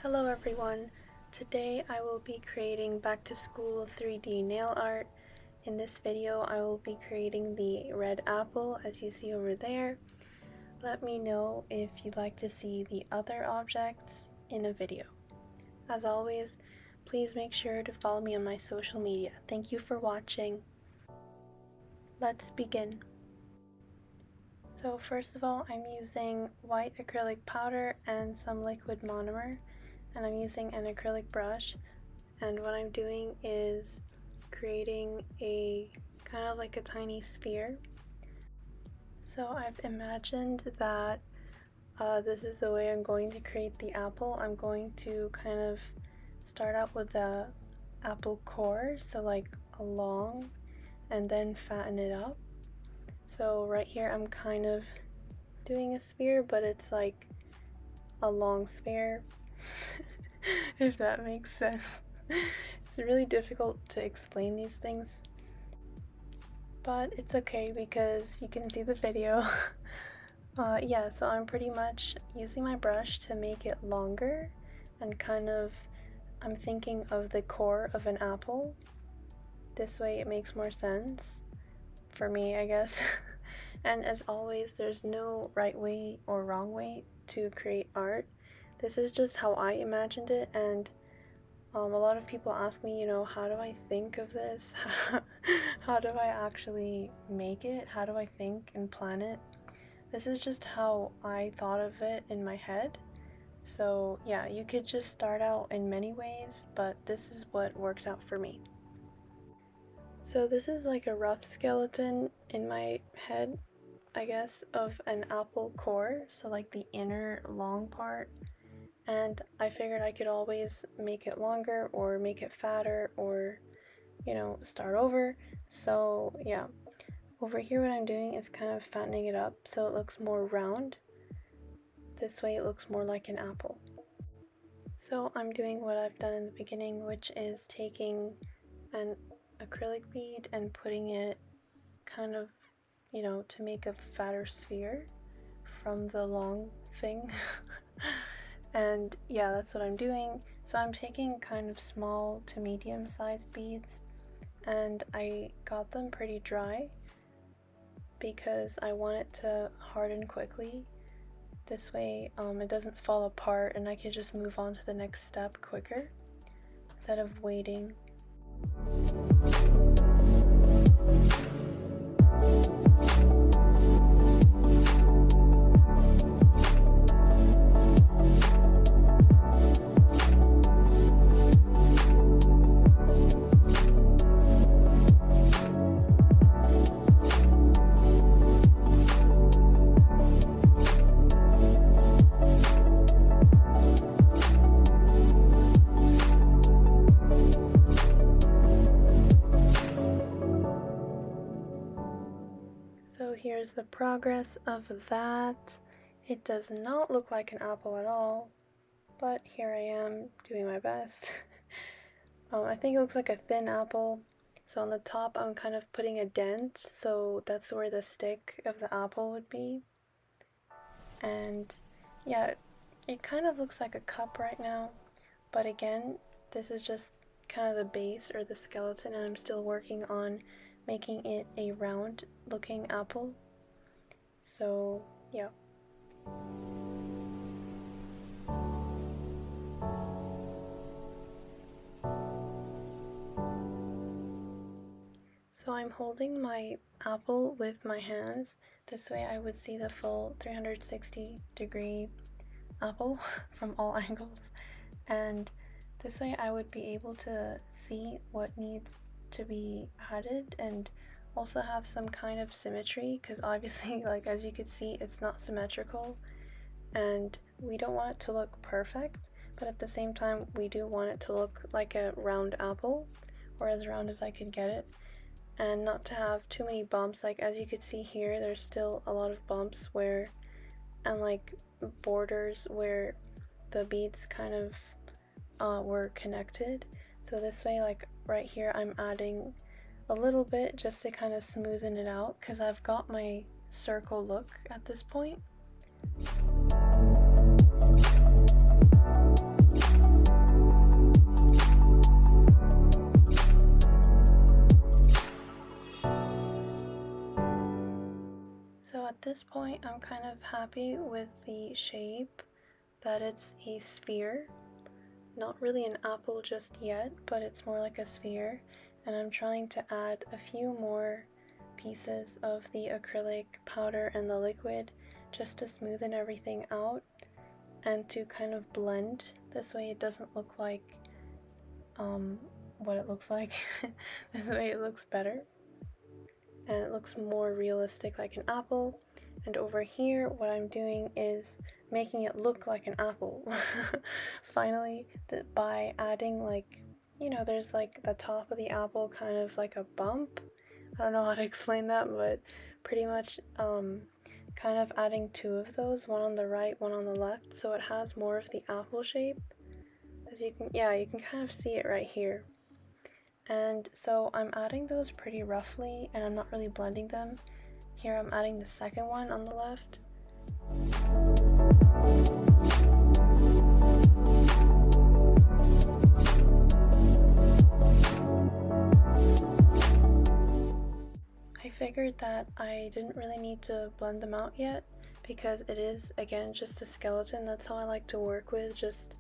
Hello everyone! Today I will be creating back to school 3D nail art. In this video I will be creating the red apple as you see over there. Let me know if you'd like to see the other objects in a video. As always, please make sure to follow me on my social media. Thank you for watching. Let's begin. So first of all, I'm using white acrylic powder and some liquid monomer. And I'm using an acrylic brush, and what I'm doing is creating a kind of like a tiny sphere. So I've imagined that this is the way I'm going to create the apple. I'm going to kind of start out with the apple core, so like a long, and then fatten it up. So right here I'm kind of doing a sphere, but it's like a long sphere. If that makes sense. It's really difficult to explain these things, but it's okay because you can see the video. Yeah, so I'm pretty much using my brush to make it longer, and kind of I'm thinking of the core of an apple. This way it makes more sense for me, I guess. And as always, there's no right way or wrong way to create art. This is just how I imagined it, and a lot of people ask me, how do I think of this? How do I actually make it? How do I think and plan it? This is just how I thought of it in my head. So yeah, you could just start out in many ways, but this is what worked out for me. So this is like a rough skeleton in my head, I guess, of an apple core, so like the inner long part. And I figured I could always make it longer or make it fatter or, start over. So yeah, over here what I'm doing is kind of fattening it up so it looks more round. This way it looks more like an apple. So I'm doing what I've done in the beginning, which is taking an acrylic bead and putting it kind of, to make a fatter sphere from the long thing. And yeah, that's what I'm doing. So I'm taking kind of small to medium sized beads, and I got them pretty dry because I want it to harden quickly. This way it doesn't fall apart and I can just move on to the next step quicker instead of waiting. So here's the progress of that. It does not look like an apple at all, but here I am doing my best. I think it looks like a thin apple. So on the top I'm kind of putting a dent, so that's where the stick of the apple would be. And yeah, it kind of looks like a cup right now, but again, this is just kind of the base or the skeleton, and I'm still working on making it a round looking apple. So yeah. So I'm holding my apple with my hands. This way I would see the full 360-degree apple from all angles. And this way I would be able to see what needs to be added and also have some kind of symmetry, because obviously, like as you can see, it's not symmetrical and we don't want it to look perfect, but at the same time we do want it to look like a round apple, or as round as I could get it, and not to have too many bumps. Like as you could see here, there's still a lot of bumps where, and like borders where the beads kind of were connected. So this way, like right here, I'm adding a little bit just to kind of smoothen it out, because I've got my circle look at this point. point, I'm kind of happy with the shape, that it's a sphere. Not really an apple just yet, but it's more like a sphere. And I'm trying to add a few more pieces of the acrylic powder and the liquid just to smoothen everything out and to kind of blend. This way it doesn't look like what it looks like. This way it looks better. And it looks more realistic like an apple. And over here, what I'm doing is making it look like an apple. Finally, by adding, like, you know, there's like the top of the apple kind of like a bump. I don't know how to explain that, but pretty much kind of adding two of those, one on the right, one on the left, so it has more of the apple shape. As you can, yeah, you can kind of see it right here. And so I'm adding those pretty roughly, and I'm not really blending them. Here I'm adding the second one on the left. I figured that I didn't really need to blend them out yet because it is, again, just a skeleton. That's how I like to work with, just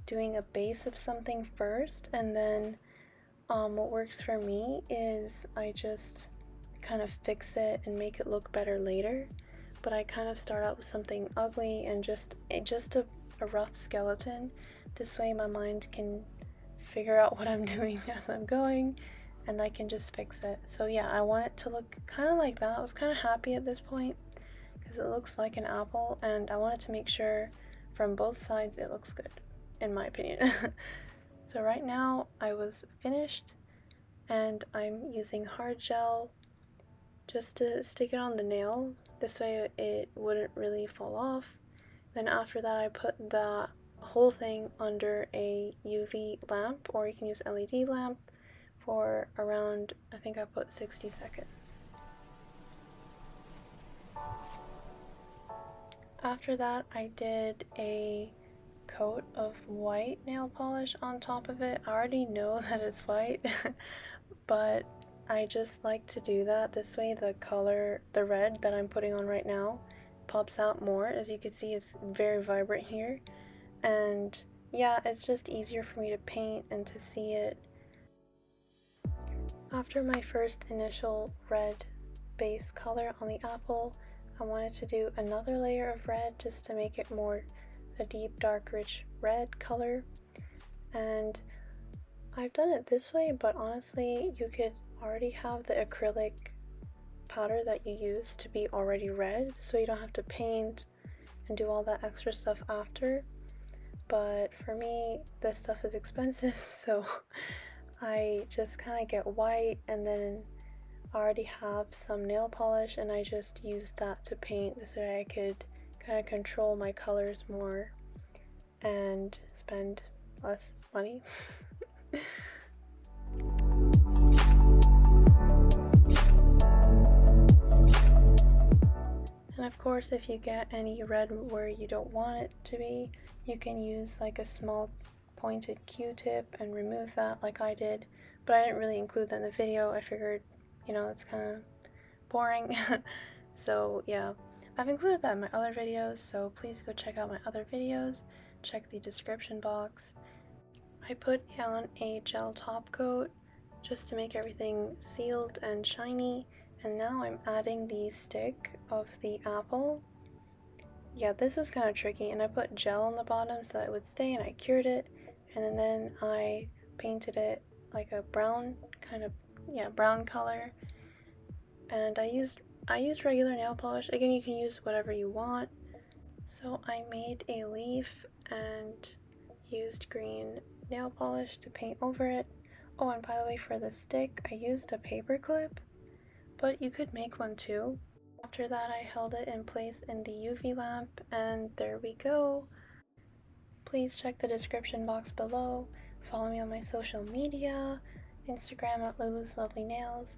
doing a base of something first, and then what works for me is I just kind of fix it and make it look better later. But I kind of start out with something ugly and just a rough skeleton. This way my mind can figure out what I'm doing as I'm going, and I can just fix it. So yeah, I want it to look kind of like that. I was kind of happy at this point because it looks like an apple, and I wanted to make sure from both sides it looks good, in my opinion. So right now I was finished, and I'm using hard gel just to stick it on the nail. This way it wouldn't really fall off. Then after that I put the whole thing under a UV lamp, or you can use LED lamp, for around, I think I put 60 seconds. After that I did a coat of white nail polish on top of it. I already know that it's white, but I just like to do that. This way the color, the red that I'm putting on right now, pops out more. As you can see, it's very vibrant here, and yeah, it's just easier for me to paint and to see it. After my first initial red base color on the apple, I wanted to do another layer of red just to make it more a deep, dark, rich red color. And I've done it this way, but honestly, you could already have the acrylic powder that you use to be already red, so you don't have to paint and do all that extra stuff after. But for me, this stuff is expensive, so I just kind of get white, and then I already have some nail polish, and I just use that to paint. This way I could kind of control my colors more and spend less money. And of course, if you get any red where you don't want it to be, you can use like a small pointed Q-tip and remove that like I did, but I didn't really include that in the video. I figured, you know, it's kind of boring. So yeah, I've included that in my other videos, so please go check out my other videos. Check the description box. I put on a gel top coat just to make everything sealed and shiny, and now I'm adding the stick of the apple. Yeah, this was kind of tricky, and I put gel on the bottom so that it would stay, and I cured it, and then I painted it like a brown kind of, yeah, brown color. And I used regular nail polish. Again, you can use whatever you want. So I made a leaf and used green nail polish to paint over it. Oh, and by the way, for the stick, I used a paper clip, but you could make one too. After that, I held it in place in the UV lamp, and there we go. Please check the description box below. Follow me on my social media, Instagram at Lulu's Lovely Nails,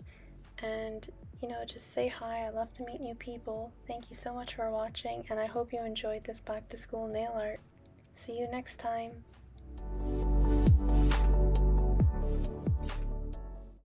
and you know, just say hi. I love to meet new people. Thank you so much for watching, and I hope you enjoyed this back to school nail art. See you next time.